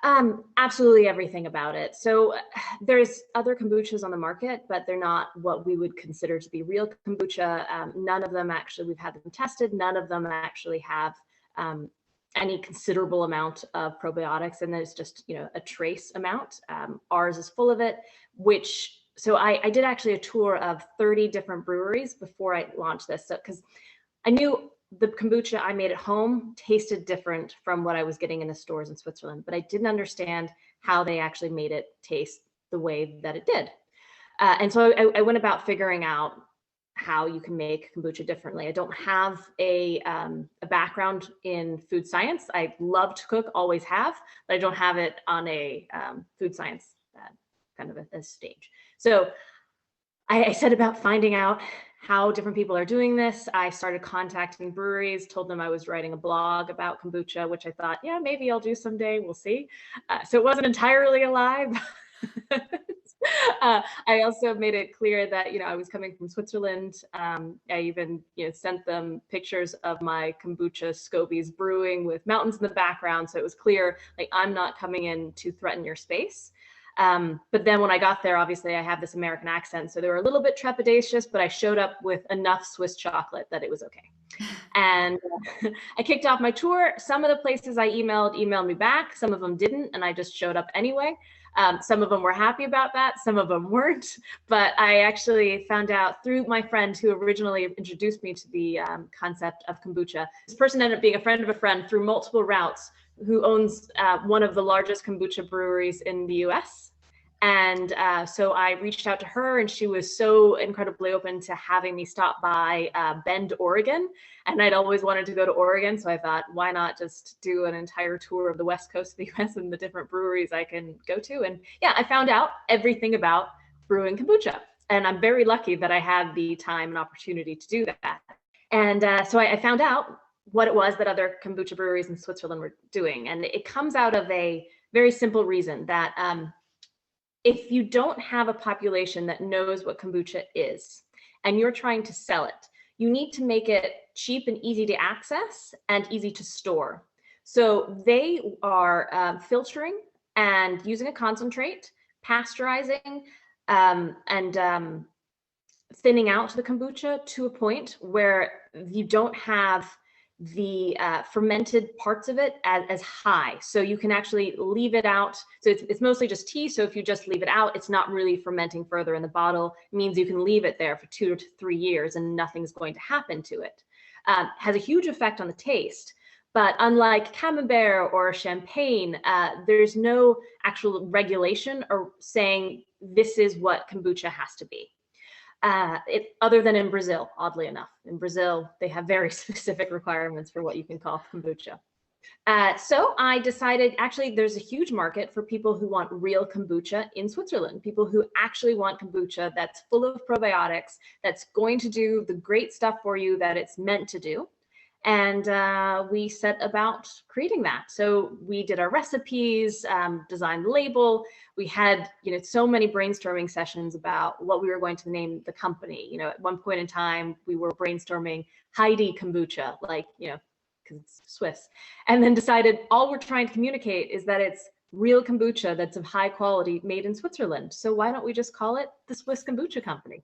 Absolutely everything about it. So there's other kombuchas on the market, but they're not what we would consider to be real kombucha. None of them actually, we've had them tested. None of them actually have any considerable amount of probiotics, and there's just, a trace amount. Ours is full of it, so I did actually a tour of 30 different breweries before I launched this. So, because I knew the kombucha I made at home tasted different from what I was getting in the stores in Switzerland, but I didn't understand how they actually made it taste the way that it did. And so I went about figuring out how you can make kombucha differently. I don't have a background in food science. I love to cook, always have, but I don't have it on a food science kind of a stage. So I set about finding out how different people are doing this. I started contacting breweries, told them I was writing a blog about kombucha, which I thought, yeah, maybe I'll do someday, we'll see. So it wasn't entirely a lie. I also made it clear that, I was coming from Switzerland. I even, sent them pictures of my kombucha scobies brewing with mountains in the background. So it was clear, like, I'm not coming in to threaten your space. But then when I got there, obviously I have this American accent, so they were a little bit trepidatious, but I showed up with enough Swiss chocolate that it was okay. And I kicked off my tour. Some of the places I emailed me back. Some of them didn't, and I just showed up anyway. Some of them were happy about that. Some of them weren't. But I actually found out through my friend who originally introduced me to the concept of kombucha. This person ended up being a friend of a friend through multiple routes, who owns one of the largest kombucha breweries in the US. And so I reached out to her, and she was so incredibly open to having me stop by Bend, Oregon. And I'd always wanted to go to Oregon. So I thought, why not just do an entire tour of the West Coast of the US and the different breweries I can go to? And yeah, I found out everything about brewing kombucha. And I'm very lucky that I had the time and opportunity to do that. And so I found out what it was that other kombucha breweries in Switzerland were doing. And it comes out of a very simple reason that if you don't have a population that knows what kombucha is, and you're trying to sell it, you need to make it cheap and easy to access and easy to store. So they are filtering and using a concentrate, pasteurizing, and thinning out the kombucha to a point where you don't have the fermented parts of it as high. So you can actually leave it out. So it's mostly just tea. So if you just leave it out, it's not really fermenting further in the bottle. It means you can leave it there for 2 to 3 years and nothing's going to happen to it. Has a huge effect on the taste. But unlike Camembert or Champagne, there's no actual regulation or saying this is what kombucha has to be. Other than in Brazil, oddly enough. In Brazil, they have very specific requirements for what you can call kombucha. So I decided, actually, there's a huge market for people who want real kombucha in Switzerland, people who actually want kombucha that's full of probiotics, that's going to do the great stuff for you that it's meant to do. And we set about creating that. So we did our recipes, designed the label. We had, so many brainstorming sessions about what we were going to name the company. At one point in time, we were brainstorming Heidi Kombucha, because it's Swiss, and then decided all we're trying to communicate is that it's real kombucha that's of high quality made in Switzerland. So why don't we just call it the Swiss Kombucha Company?